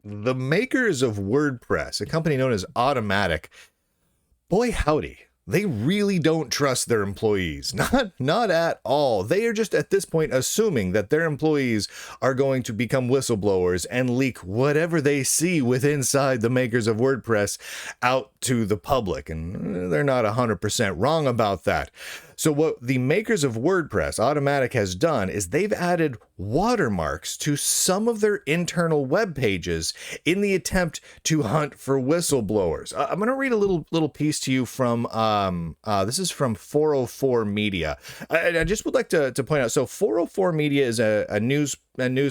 The makers of WordPress, a company known as Automattic, boy howdy, they really don't trust their employees. Not at all. They are just at this point assuming that their employees are going to become whistleblowers and leak whatever they see inside the makers of WordPress out to the public. And they're not 100% wrong about that. So what the makers of WordPress, Automattic, has done is they've added watermarks to some of their internal web pages in the attempt to hunt for whistleblowers. I'm going to read a little piece to you from this is from 404 Media. I just would like to point out. So 404 Media is a news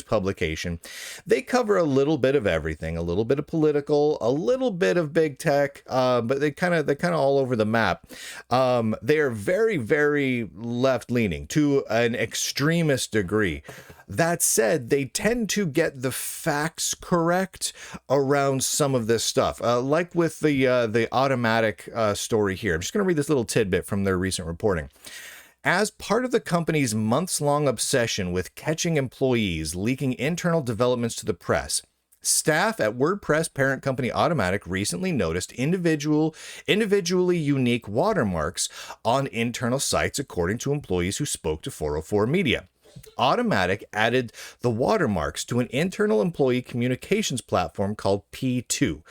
publication. They cover a little bit of everything, a little bit of political, a little bit of big tech, but they're kind of all over the map. They are very, very left leaning to an extremist degree. That said, they tend to get the facts correct around some of this stuff. Like with the Automattic story here. I'm just going to read this little tidbit from their recent reporting. As part of the company's months-long obsession with catching employees leaking internal developments to the press, staff at WordPress parent company Automattic recently noticed individually unique watermarks on internal sites, according to employees who spoke to 404 Media. Automattic added the watermarks to an internal employee communications platform called P2.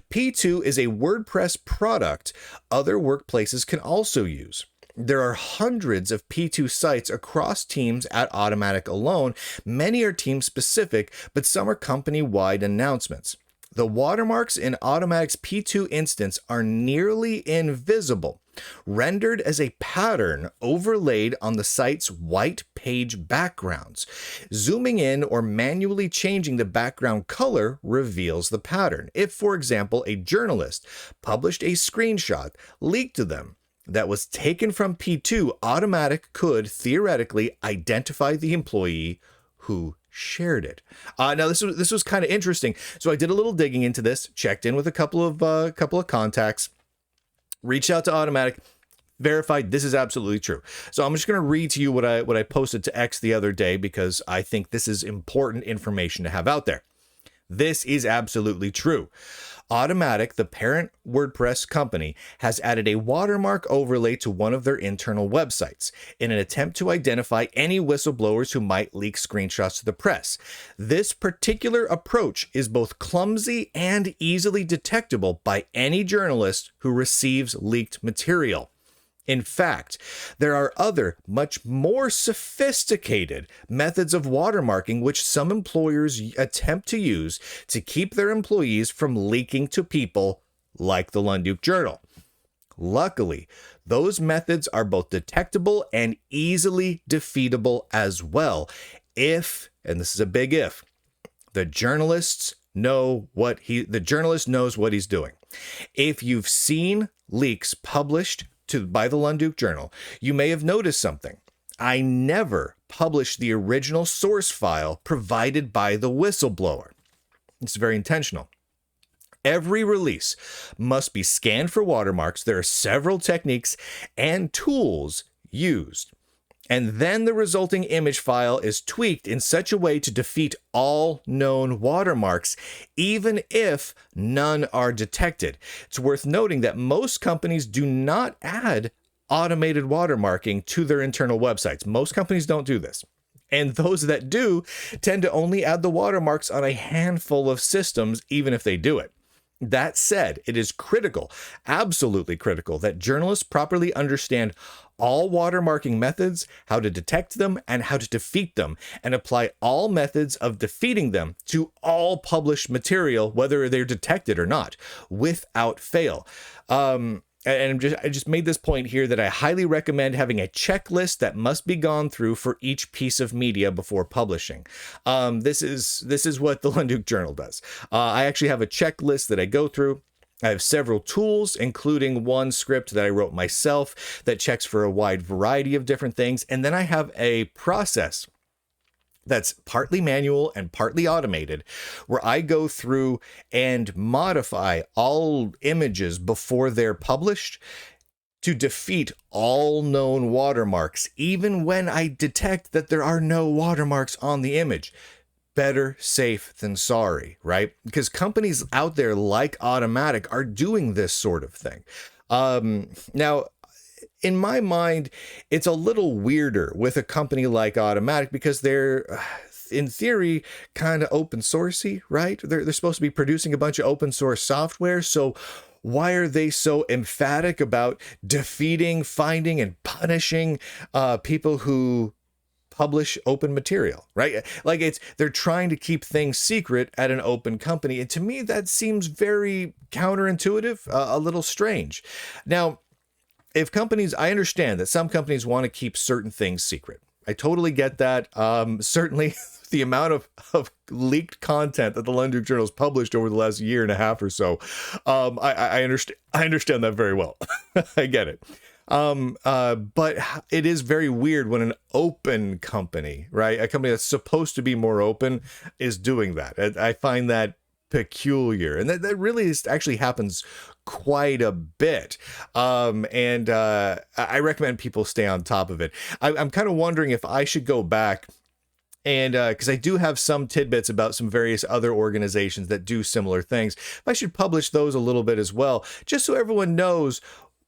P2 is a WordPress product other workplaces can also use. There are hundreds of P2 sites across teams at Automattic alone. Many are team specific, but some are company-wide announcements. The watermarks in Automattic's P2 instance are nearly invisible, rendered as a pattern overlaid on the site's white page backgrounds. Zooming in or manually changing the background color reveals the pattern. If, for example, a journalist published a screenshot leaked to them that was taken from P2, Automattic could theoretically identify the employee who shared it. Now this was kind of interesting. So I did a little digging into this, checked in with a couple of contacts, reached out to Automattic, verified this is absolutely true. So I'm just going to read to you what I posted to X the other day because I think this is important information to have out there. This is absolutely true. Automattic, the parent WordPress company, has added a watermark overlay to one of their internal websites in an attempt to identify any whistleblowers who might leak screenshots to the press. This particular approach is both clumsy and easily detectable by any journalist who receives leaked material. In fact, there are other, much more sophisticated methods of watermarking which some employers attempt to use to keep their employees from leaking to people like the Lunduke Journal. Luckily, those methods are both detectable and easily defeatable as well, if, and this is a big if, the journalist knows what he's doing. If you've seen leaks published by the Lunduke Journal, you may have noticed something. I never published the original source file provided by the whistleblower. It's very intentional. Every release must be scanned for watermarks. There are several techniques and tools used. And then the resulting image file is tweaked in such a way to defeat all known watermarks, even if none are detected. It's worth noting that most companies do not add automated watermarking to their internal websites. Most companies don't do this. And those that do tend to only add the watermarks on a handful of systems, even if they do it. That said, it is critical, absolutely critical, that journalists properly understand all watermarking methods, how to detect them, and how to defeat them, and apply all methods of defeating them to all published material, whether they're detected or not, without fail. I just made this point here that I highly recommend having a checklist that must be gone through for each piece of media before publishing. This is what the Lunduke Journal does. I actually have a checklist that I go through. I have several tools, including one script that I wrote myself that checks for a wide variety of different things. And then I have a process that's partly manual and partly automated, where I go through and modify all images before they're published to defeat all known watermarks, even when I detect that there are no watermarks on the image. better safe than sorry, right? Because companies out there like Automattic are doing this sort of thing. Now, in my mind, it's a little weirder with a company like Automattic because they're, in theory, kind of open sourcey, right? They're supposed to be producing a bunch of open source software. So why are they so emphatic about defeating, finding, and punishing people who publish open material, right? Like they're trying to keep things secret at an open company. And to me, that seems very counterintuitive, a little strange. Now, if companies, I understand that some companies want to keep certain things secret. I totally get that. Certainly the amount of leaked content that the Lunduke Journal has published over the last year and a half or so, I understand that very well. I get it. But it is very weird when an open company, right? A company that's supposed to be more open is doing that. I find that peculiar. And that really actually happens quite a bit. I recommend people stay on top of it. I'm kind of wondering if I should go back and because I do have some tidbits about some various other organizations that do similar things. I should publish those a little bit as well, just so everyone knows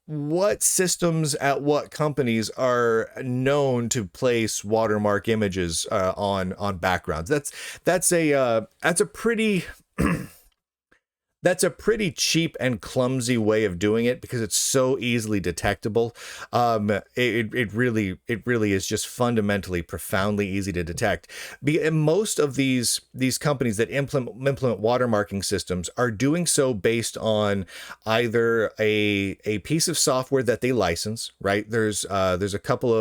what systems at what companies are known to place watermark images on backgrounds. That's a pretty that's a pretty cheap and clumsy way of doing it because it's so easily detectable. It really is just fundamentally profoundly easy to detect. Most of these companies that implement watermarking systems are doing so based on either a piece of software that they license, right? There's a couple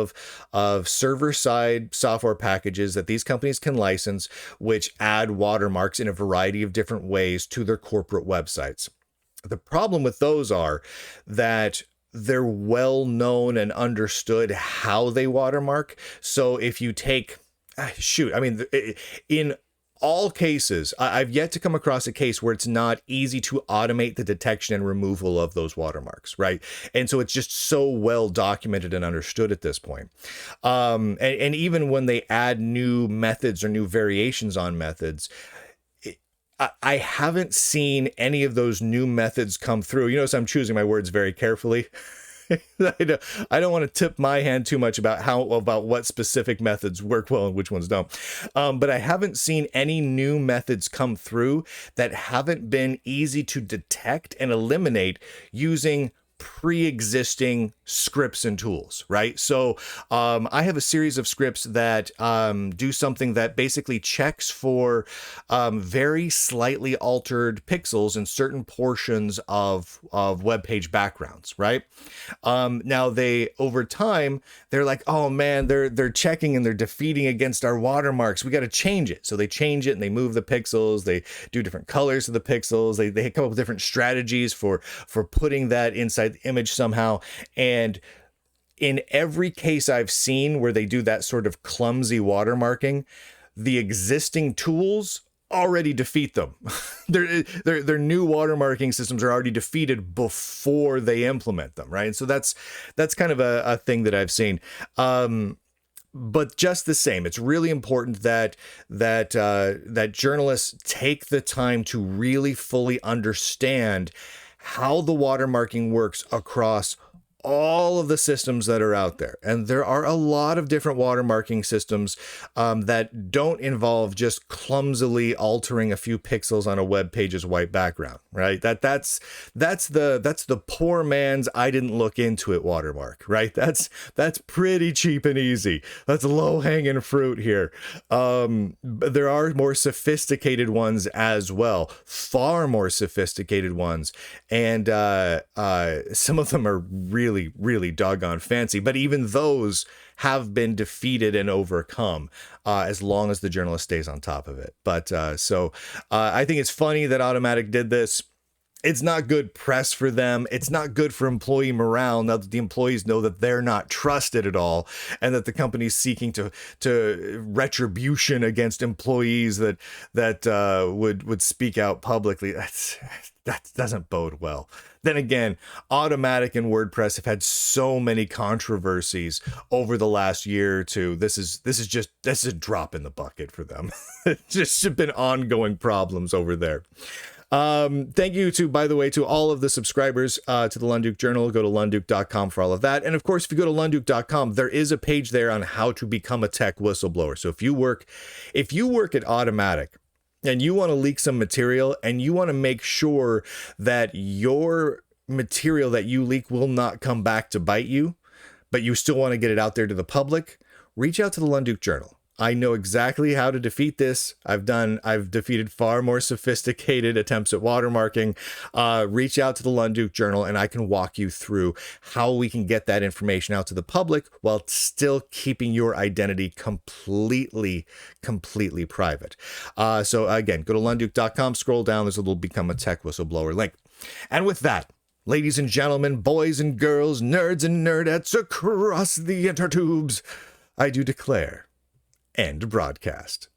of server-side software packages that these companies can license, which add watermarks in a variety of different ways to their corporate websites. The problem with those are that they're well known and understood how they watermark. So if you take, in all cases, I've yet to come across a case where it's not easy to automate the detection and removal of those watermarks, right? And so it's just so well documented and understood at this point. And even when they add new methods or new variations on methods, I haven't seen any of those new methods come through. You notice I'm choosing my words very carefully. I don't want to tip my hand too much about what specific methods work well and which ones don't. But I haven't seen any new methods come through that haven't been easy to detect and eliminate using pre-existing scripts and tools, right? So I have a series of scripts that do something that basically checks for very slightly altered pixels in certain portions of web page backgrounds, right? Now over time they're like, oh man, they're checking and they're defeating against our watermarks. We got to change it. So they change it and they move the pixels. They do different colors of the pixels. They come up with different strategies for putting that inside the image somehow. And in every case I've seen where they do that sort of clumsy watermarking, the existing tools already defeat them. Their new watermarking systems are already defeated before they implement them, right? And so that's kind of a thing that I've seen. But just the same, it's really important that journalists take the time to really fully understand how the watermarking works across all of the systems that are out there. And there are a lot of different watermarking systems that don't involve just clumsily altering a few pixels on a web page's white background, right? That's the poor man's I didn't look into it watermark, right? That's pretty cheap and easy. That's low-hanging fruit here. But there are more sophisticated ones as well, far more sophisticated ones. And some of them are really doggone fancy, but even those have been defeated and overcome as long as the journalist stays on top of it. But so I think it's funny that Automattic did this. It's not good press for them. It's not good for employee morale now that the employees know that they're not trusted at all, and that the company's seeking to retribution against employees that would speak out publicly. That doesn't bode well. Then again, Automattic and WordPress have had so many controversies over the last year or two. This is a drop in the bucket for them. It's just been ongoing problems over there. Thank you by the way, to all of the subscribers to the Lunduke Journal. Go to lunduke.com for all of that. And of course, if you go to lunduke.com, there is a page there on how to become a tech whistleblower. So if you work at Automattic, and you want to leak some material, and you want to make sure that your material that you leak will not come back to bite you, but you still want to get it out there to the public, reach out to the Lunduke Journal. I know exactly how to defeat this. I've defeated far more sophisticated attempts at watermarking. Reach out to the Lunduke Journal and I can walk you through how we can get that information out to the public while still keeping your identity completely private. So again, go to lunduke.com, scroll down, there's a little Become a Tech Whistleblower link. And with that, ladies and gentlemen, boys and girls, nerds and nerdettes across the intertubes, I do declare, end broadcast.